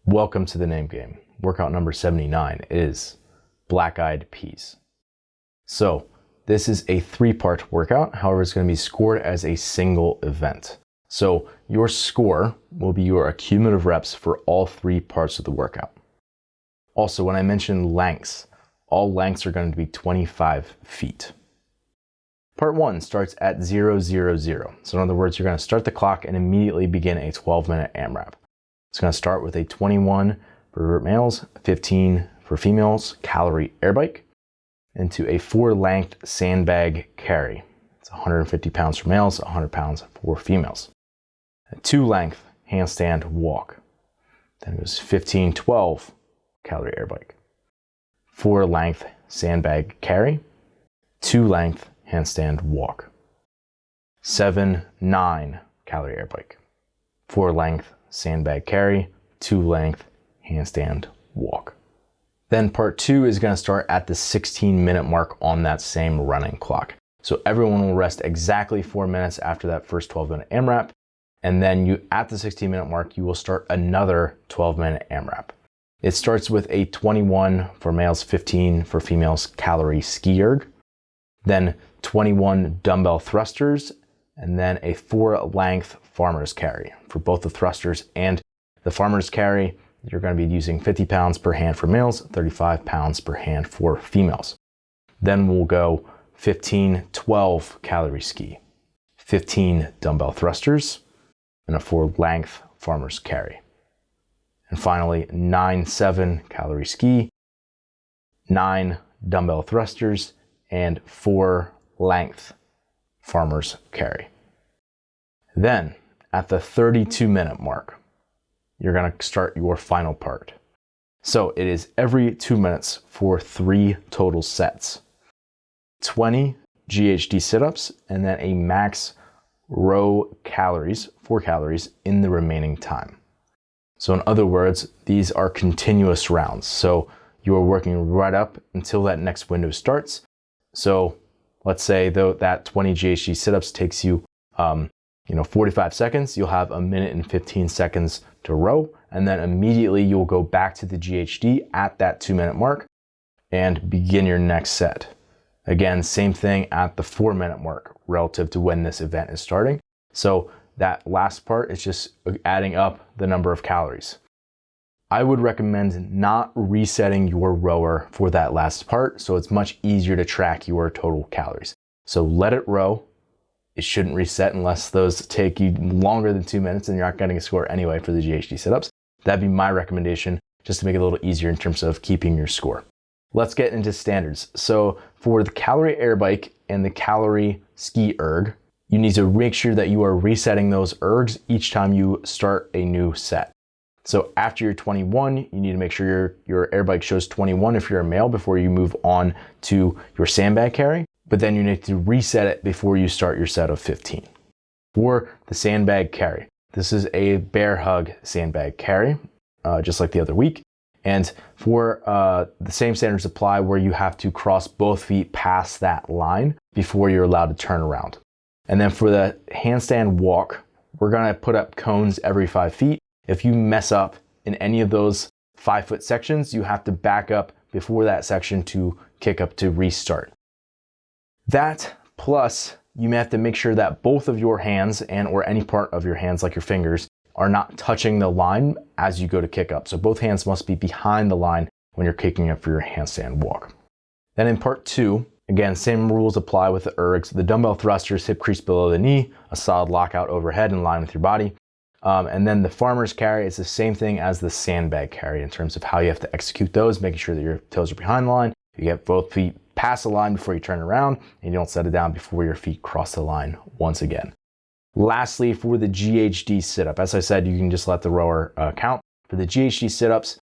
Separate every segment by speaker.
Speaker 1: Welcome to the name game. Workout number 79 is black-eyed peas. So this is a 3-part workout. However, it's going to be scored as a single event. So your score will be your cumulative reps for all 3 parts of the workout. Also, when I mention lengths, all lengths are going to be 25 feet. Part 1 starts at 0, 0, 0. So in other words, you're going to start the clock and immediately begin a 12-minute AMRAP. It's going to start with a 21 for males, 15 for females calorie air bike, into a 4-length sandbag carry. It's 150 pounds for males, 100 pounds for females. A 2-length handstand walk. Then it goes 15, 12 calorie air bike. 4-length sandbag carry, 2-length handstand walk. 7, 9 calorie air bike. 4-length sandbag carry, 2-length handstand walk. Then part 2 is going to start at the 16-minute mark on that same running clock. So everyone will rest exactly 4 minutes after that first 12-minute AMRAP. And then at the 16-minute mark, you will start another 12-minute AMRAP. It starts with a 21 for males, 15 for females calorie ski erg, then 21 dumbbell thrusters, and then a 4-length farmer's carry. For both the thrusters and the farmer's carry, you're going to be using 50 pounds per hand for males, 35 pounds per hand for females. Then we'll go 15, 12 calorie ski, 15 dumbbell thrusters, and a 4-length farmer's carry. And finally, 9, 7 calorie ski, 9 dumbbell thrusters, and 4-length farmer's carry. Then at the 32-minute mark, you're going to start your final part. So it is every 2 minutes for 3 total sets. 20 GHD sit-ups and then a max row calories, 4 calories in the remaining time. So in other words, these are continuous rounds. So you are working right up until that next window starts. So let's say though that 20 GHD sit-ups takes you 45 seconds, you'll have 1 minute and 15 seconds to row, and then immediately you'll go back to the GHD at that 2-minute mark and begin your next set. Again, same thing at the 4-minute mark relative to when this event is starting. So that last part is just adding up the number of calories. I would recommend not resetting your rower for that last part, so it's much easier to track your total calories. So let it row. It shouldn't reset unless those take you longer than 2 minutes and you're not getting a score anyway for the GHD sit-ups. That'd be my recommendation, just to make it a little easier in terms of keeping your score. Let's get into standards. So for the calorie air bike and the calorie ski erg, you need to make sure that you are resetting those ergs each time you start a new set. So after you're 21, you need to make sure your air bike shows 21 if you're a male before you move on to your sandbag carry. But then you need to reset it before you start your set of 15. For the sandbag carry, this is a bear hug sandbag carry, just like the other week. And for the same standards apply where you have to cross both feet past that line before you're allowed to turn around. And then for the handstand walk, we're gonna put up cones every 5 feet. If you mess up in any of those 5-foot sections, you have to back up before that section to kick up to restart. That plus you may have to make sure that both of your hands or any part of your hands like your fingers are not touching the line as you go to kick up. So both hands must be behind the line when you're kicking up for your handstand walk. Then in part 2, again, same rules apply with the ergs. The dumbbell thrusters, hip crease below the knee, a solid lockout overhead in line with your body. And then the farmer's carry is the same thing as the sandbag carry in terms of how you have to execute those, making sure that your toes are behind the line. You get both feet past the line before you turn around, and you don't set it down before your feet cross the line once again. Lastly, for the GHD sit-up, as I said, you can just let the rower count. For the GHD sit-ups,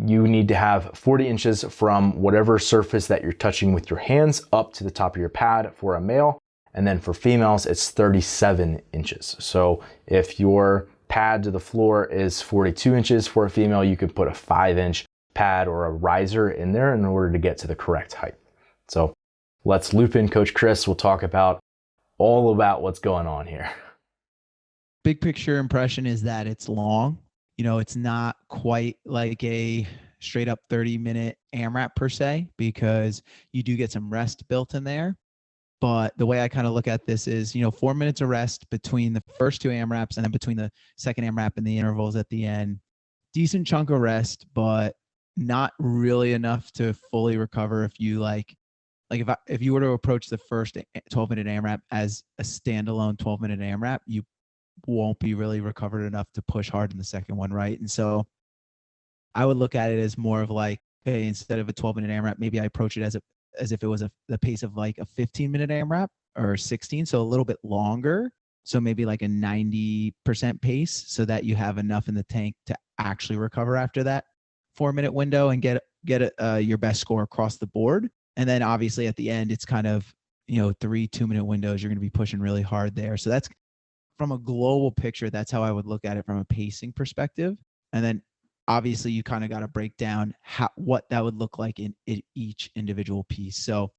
Speaker 1: you need to have 40 inches from whatever surface that you're touching with your hands up to the top of your pad for a male. And then for females, it's 37 inches. So if your pad to the floor is 42 inches for a female, you could put a 5-inch pad or a riser in there in order to get to the correct height. So let's loop in Coach Chris. We'll talk about all about what's going on here.
Speaker 2: Big picture impression is that it's long. It's not quite like a straight up 30-minute AMRAP per se, because you do get some rest built in there. But the way I kind of look at this is, 4 minutes of rest between the first two AMRAPs and then between the second AMRAP and the intervals at the end. Decent chunk of rest, but not really enough to fully recover. If you if you were to approach the first 12-minute AMRAP as a standalone 12-minute AMRAP, you won't be really recovered enough to push hard in the second one, right? And so I would look at it as more of like, hey, instead of a 12-minute AMRAP, maybe I approach it as if it was the pace of like a 15-minute AMRAP or 16, so a little bit longer. So maybe like a 90% pace, so that you have enough in the tank to actually recover after that 4-minute window and get your best score across the board. And then obviously at the end, it's kind of 3 2-minute windows. You're going to be pushing really hard there. So that's from a global picture. That's how I would look at it from a pacing perspective. And then obviously you kind of got to break down what that would look like in each individual piece. So,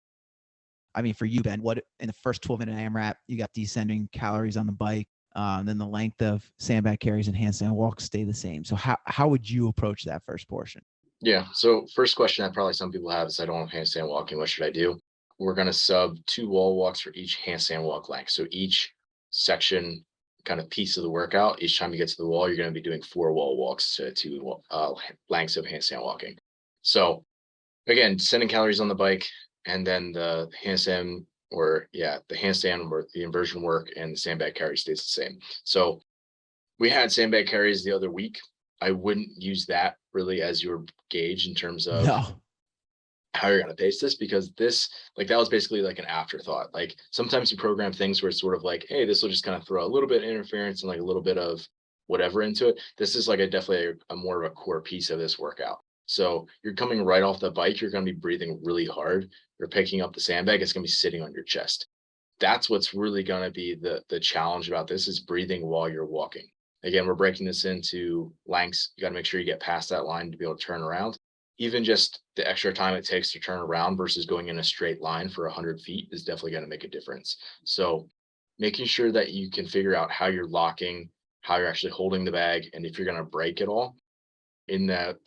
Speaker 2: I mean, for you, Ben, what in the first 12-minute AMRAP, you got descending calories on the bike, then the length of sandbag carries and handstand walks stay the same. So how would you approach that first portion?
Speaker 3: Yeah. So first question that probably some people have is I don't have handstand walking. What should I do? We're going to sub 2 wall walks for each handstand walk length. So each section kind of piece of the workout, each time you get to the wall, you're going to be doing 4 wall walks to 2 lengths of handstand walking. So again, sending calories on the bike, and then the handstand or the inversion work and the sandbag carry stays the same. So we had sandbag carries the other week. I wouldn't use that really as your gauge in terms of
Speaker 2: No.
Speaker 3: how you're going to pace this, because that was basically like an afterthought. Like sometimes you program things where it's sort of like, hey, this will just kind of throw a little bit of interference and like a little bit of whatever into it. This is like definitely a more of a core piece of this workout. So you're coming right off the bike, you're going to be breathing really hard. You're picking up the sandbag, it's going to be sitting on your chest. That's what's really going to be the challenge about this, is breathing while you're walking. Again, we're breaking this into lengths. You got to make sure you get past that line to be able to turn around. Even just the extra time it takes to turn around versus going in a straight line for 100 feet is definitely going to make a difference. So making sure that you can figure out how you're locking, how you're actually holding the bag, and if you're going to break it all in that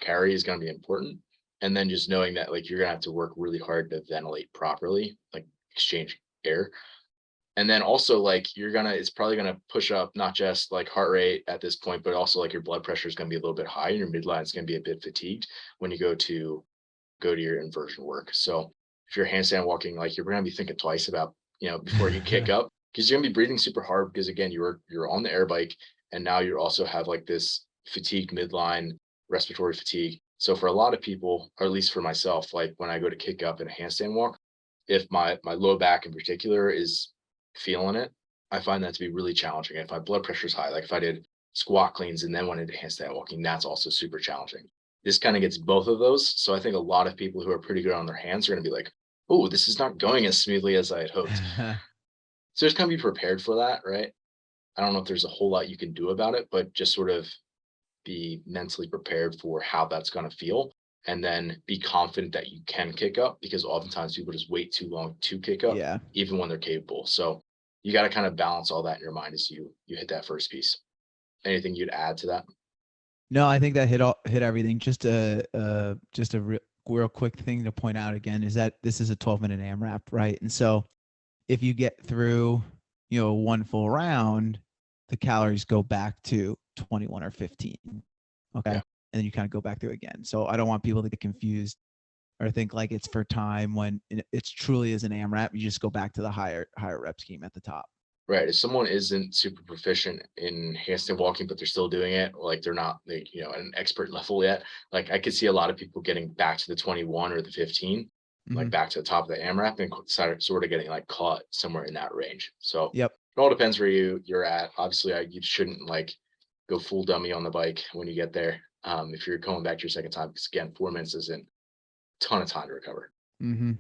Speaker 3: carry is going to be important. And then just knowing that like you're going to have to work really hard to ventilate properly, like exchange air. And then also like it's probably gonna push up not just like heart rate at this point, but also like your blood pressure is gonna be a little bit high and your midline is gonna be a bit fatigued when you go to your inversion work. So if you're handstand walking, like you're gonna be thinking twice about, before you kick up, because you're gonna be breathing super hard, because again, you're on the air bike, and now you also have like this fatigue midline, respiratory fatigue. So for a lot of people, or at least for myself, like when I go to kick up in a handstand walk, if my low back in particular is feeling it, I find that to be really challenging. If my blood pressure is high, like if I did squat cleans and then went into handstand walking, that's also super challenging. This kind of gets both of those. So I think a lot of people who are pretty good on their hands are going to be like, oh, this is not going as smoothly as I had hoped. So just kind of be prepared for that, right? I don't know if there's a whole lot you can do about it, but just sort of be mentally prepared for how that's going to feel, and then be confident that you can kick up, because oftentimes people just wait too long to kick up,
Speaker 2: Yeah.
Speaker 3: even when they're capable. So you got to kind of balance all that in your mind as you hit that first piece. Anything you'd add to that?
Speaker 2: No, I think that hit everything. Just a real quick thing to point out again is that this is a 12-minute AMRAP, right? And so if you get through, one full round, the calories go back to 21 or 15. Okay.
Speaker 3: Yeah.
Speaker 2: And then you kind of go back through again. So I don't want people to get confused or think like it's for time when it's truly is an AMRAP. You just go back to the higher rep scheme at the top.
Speaker 3: Right. If someone isn't super proficient in handstand walking, but they're still doing it, like they're not, like, at an expert level yet, like I could see a lot of people getting back to the 21 or the 15, like
Speaker 2: Mm-hmm.
Speaker 3: back to the top of the AMRAP, and sort of getting like caught somewhere in that range. So
Speaker 2: Yep.
Speaker 3: it all depends where you're at. Obviously, you shouldn't like go full dummy on the bike when you get there. If you're going back to your second time, because again, 4 minutes isn't a ton of time to recover.
Speaker 2: Mm-hmm.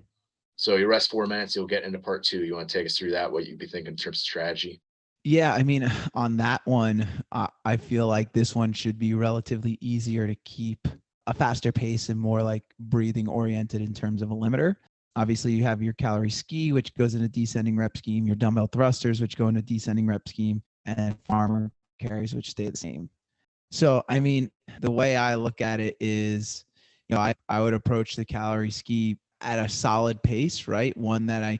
Speaker 3: So you rest 4 minutes, you'll get into part two. You want to take us through that, what you'd be thinking in terms of strategy?
Speaker 2: Yeah, I mean, on that one, I feel like this one should be relatively easier to keep a faster pace and more like breathing oriented in terms of a limiter. Obviously, you have your calorie ski, which goes in a descending rep scheme, your dumbbell thrusters, which go in a descending rep scheme, and then farmer carries would stay the same. So, I mean, the way I look at it is, I would approach the calorie ski at a solid pace, right? One that I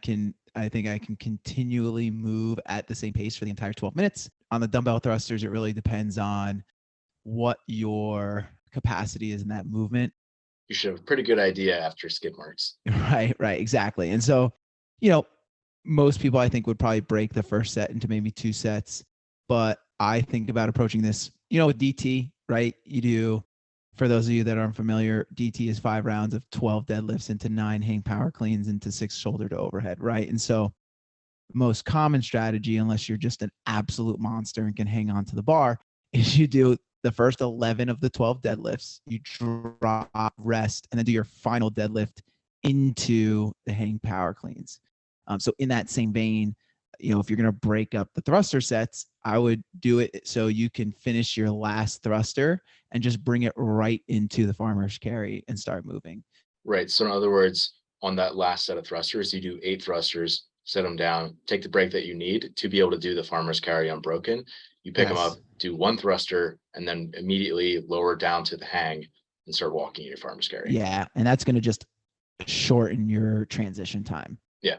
Speaker 2: think I can continually move at the same pace for the entire 12 minutes. On the dumbbell thrusters, it really depends on what your capacity is in that movement.
Speaker 3: You should have a pretty good idea after skid marks.
Speaker 2: Right, exactly. And so, most people I think would probably break the first set into maybe 2 sets, but I think about approaching this, with DT, right? You do, for those of you that aren't familiar, DT is 5 rounds of 12 deadlifts into 9 hang power cleans into 6 shoulder to overhead, right? And so most common strategy, unless you're just an absolute monster and can hang on to the bar, is you do the first 11 of the 12 deadlifts, you drop, rest, and then do your final deadlift into the hang power cleans. So in that same vein, if you're going to break up the thruster sets, I would do it so you can finish your last thruster and just bring it right into the farmer's carry and start moving.
Speaker 3: Right. So in other words, on that last set of thrusters, you do 8 thrusters, set them down, take the break that you need to be able to do the farmer's carry unbroken. You pick them up, do 1 thruster, and then immediately lower down to the hang and start walking your farmer's carry.
Speaker 2: Yeah. And that's going to just shorten your transition time.
Speaker 3: Yeah.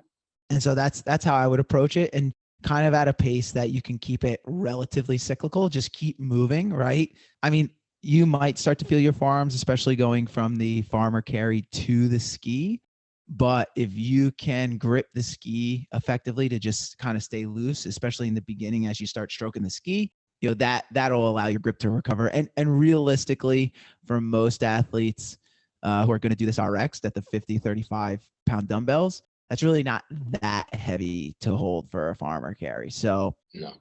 Speaker 2: And so that's how I would approach it, and kind of at a pace that you can keep it relatively cyclical, just keep moving, right? I mean, you might start to feel your forearms, especially going from the farmer carry to the ski. But if you can grip the ski effectively to just kind of stay loose, especially in the beginning as you start stroking the ski, that'll allow your grip to recover. And realistically, for most athletes who are going to do this RX at the 50, 35 pound dumbbells, that's really not that heavy to hold for a farmer carry. So
Speaker 3: no,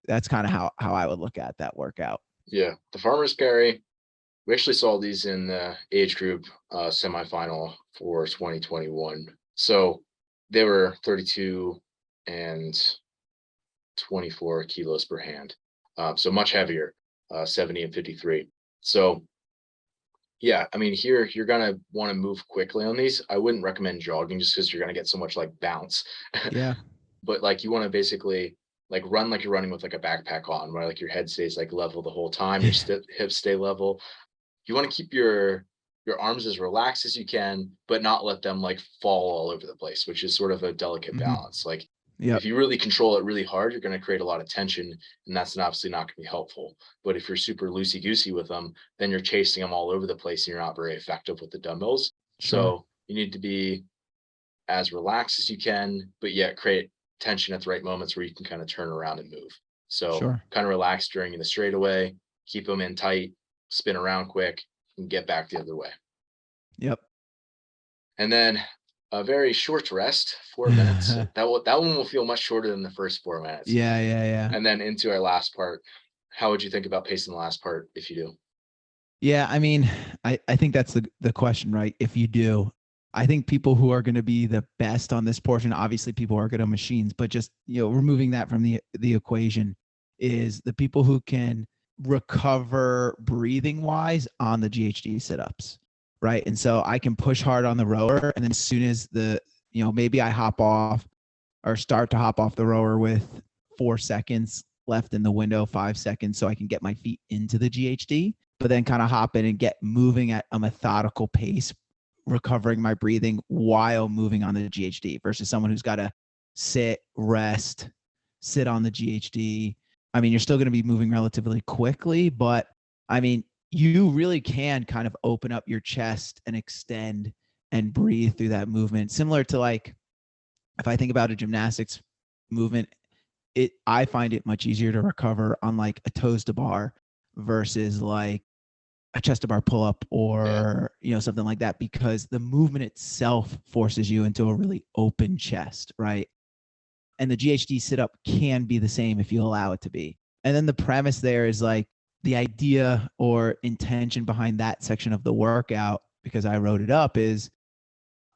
Speaker 2: that's kind of how I would look at that workout.
Speaker 3: Yeah. The farmer's carry, we actually saw these in the age group semifinal for 2021. So they were 32 and 24 kilos per hand. So much heavier, 70 and 53. So yeah, I mean, here you're going to want to move quickly on these. I wouldn't recommend jogging just because you're going to get so much like bounce.
Speaker 2: Yeah.
Speaker 3: But like you want to basically like run like you're running with like a backpack on, where like your head stays like level the whole time, your hips stay level. You want to keep your arms as relaxed as you can, but not let them like fall all over the place, which is sort of a delicate balance. Like if you really control it really hard, you're going to create a lot of tension, and that's obviously not going to be helpful. But if you're super loosey goosey with them, then you're chasing them all over the place and you're not very effective with the dumbbells. Sure. So you need to be as relaxed as you can, but yet create tension at the right moments where you can kind of turn around and move. So kind of relax during the straightaway, keep them in tight, spin around quick, and get back the other way.
Speaker 2: Yep.
Speaker 3: And then a very short rest, 4 minutes. that one will feel much shorter than the first 4 minutes.
Speaker 2: Yeah.
Speaker 3: And then into our last part. How would you think about pacing the last part if you do?
Speaker 2: Yeah, I mean, I think that's the question, right? If you do, I think people who are going to be the best on this portion, obviously people are good on machines, but just, removing that from the equation is the people who can recover breathing wise on the GHD sit-ups, right? And so I can push hard on the rower, and then as soon as maybe I hop off or start to hop off the rower with 4 seconds left in the window, 5 seconds, so I can get my feet into the GHD, but then kind of hop in and get moving at a methodical pace, recovering my breathing while moving on the GHD, versus someone who's got to sit, rest, sit on the GHD. I mean, you're still going to be moving relatively quickly, but I mean, you really can kind of open up your chest and extend and breathe through that movement. Similar to like, if I think about a gymnastics movement, I find it much easier to recover on like a toes to bar versus like a chest to bar pull up or, something like that, because the movement itself forces you into a really open chest, right? And the GHD sit up can be the same if you allow it to be. And then the premise there is like the idea or intention behind that section of the workout, because I wrote it up, is,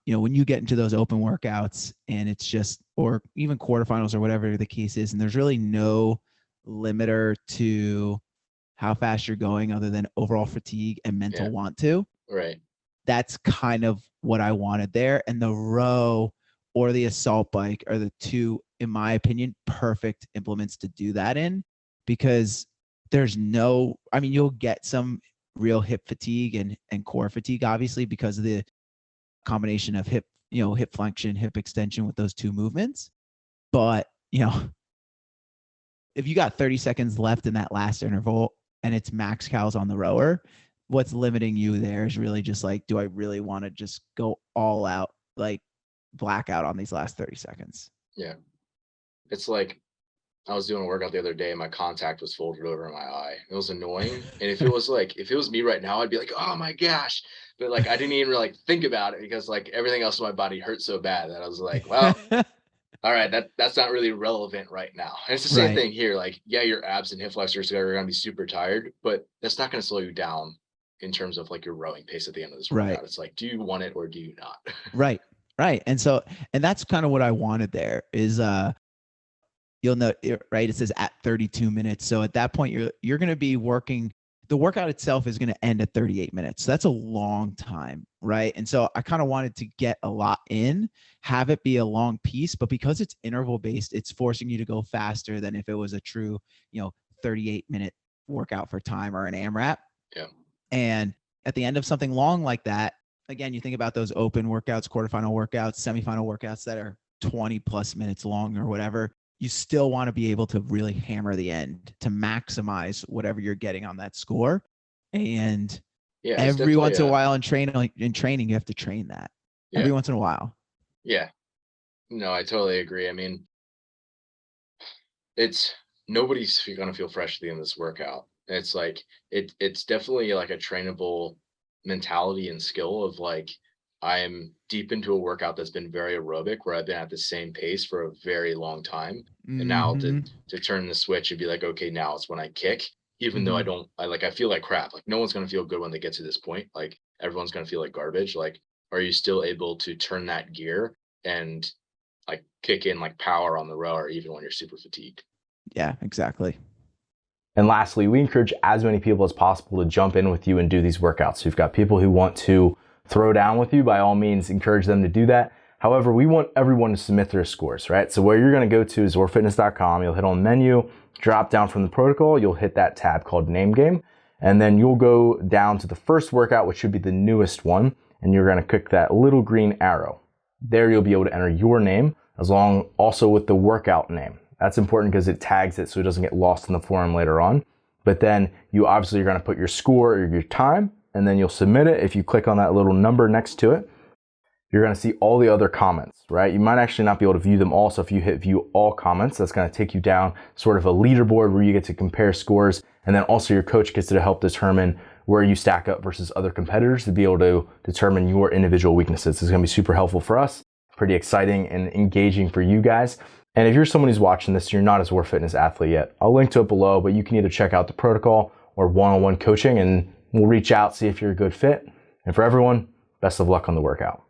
Speaker 2: when you get into those open workouts and it's just, or even quarterfinals or whatever the case is, and there's really no limiter to how fast you're going other than overall fatigue and mental want to.
Speaker 3: Right.
Speaker 2: That's kind of what I wanted there. And the row or the assault bike are the two, in my opinion, perfect implements to do that in, because there's no, I mean, you'll get some real hip fatigue and core fatigue, obviously, because of the combination of hip flexion, hip extension with those two movements. But, if you got 30 seconds left in that last interval and it's max cals on the rower, what's limiting you there is really just like, do I really want to just go all out, like blackout on these last 30 seconds?
Speaker 3: Yeah. It's like, I was doing a workout the other day and my contact was folded over in my eye. It was annoying. And if it was me right now, I'd be like, oh my gosh. But like, I didn't even really think about it because like everything else in my body hurt so bad that I was like, well, all right, that's not really relevant right now. And it's the same thing here. Like, yeah, your abs and hip flexors are going to be super tired, but that's not going to slow you down in terms of like your rowing pace at the end of this workout. It's like, do you want it or do you not?
Speaker 2: Right. And that's kind of what I wanted there is, you'll note, right, it says at 32 minutes. So at that point, you're going to be working. The workout itself is going to end at 38 minutes. So that's a long time, right? And so I kind of wanted to get a lot in, have it be a long piece, but because it's interval based, it's forcing you to go faster than if it was a true, 38-minute workout for time or an AMRAP.
Speaker 3: Yeah.
Speaker 2: And at the end of something long like that, again, you think about those open workouts, quarterfinal workouts, semifinal workouts that are 20 plus minutes long or whatever. You still want to be able to really hammer the end to maximize whatever you're getting on that score. And every once in a while in training, you have to train that every once in a while.
Speaker 3: Yeah, no, I totally agree. I mean, nobody's going to feel fresh at the end of this workout. It's like, it's definitely like a trainable mentality and skill of like, I'm deep into a workout that's been very aerobic where I've been at the same pace for a very long time. And now to turn the switch and be like, okay, now it's when I kick, even though I feel like crap. Like no one's going to feel good when they get to this point. Like everyone's going to feel like garbage. Like, are you still able to turn that gear and like kick in like power on the rower, even when you're super fatigued?
Speaker 2: Yeah, exactly.
Speaker 1: And lastly, we encourage as many people as possible to jump in with you and do these workouts. You've got people who want to throw down with you, by all means, encourage them to do that. However, we want everyone to submit their scores, right? So where you're going to go to is zorfitness.com. You'll hit on menu, drop down from the protocol. You'll hit that tab called name game. And then you'll go down to the first workout, which should be the newest one. And you're going to click that little green arrow. There you'll be able to enter your name also with the workout name. That's important because it tags it so it doesn't get lost in the forum later on. But then you obviously are going to put your score or your time, and then you'll submit it. If you click on that little number next to it, you're going to see all the other comments, right? You might actually not be able to view them all. So if you hit view all comments, that's going to take you down sort of a leaderboard where you get to compare scores. And then also your coach gets to help determine where you stack up versus other competitors to be able to determine your individual weaknesses. This is going to be super helpful for us, pretty exciting and engaging for you guys. And if you're someone who's watching this, you're not a Zor Fitness athlete yet, I'll link to it below, but you can either check out the protocol or one-on-one coaching and we'll reach out, see if you're a good fit. And for everyone, best of luck on the workout.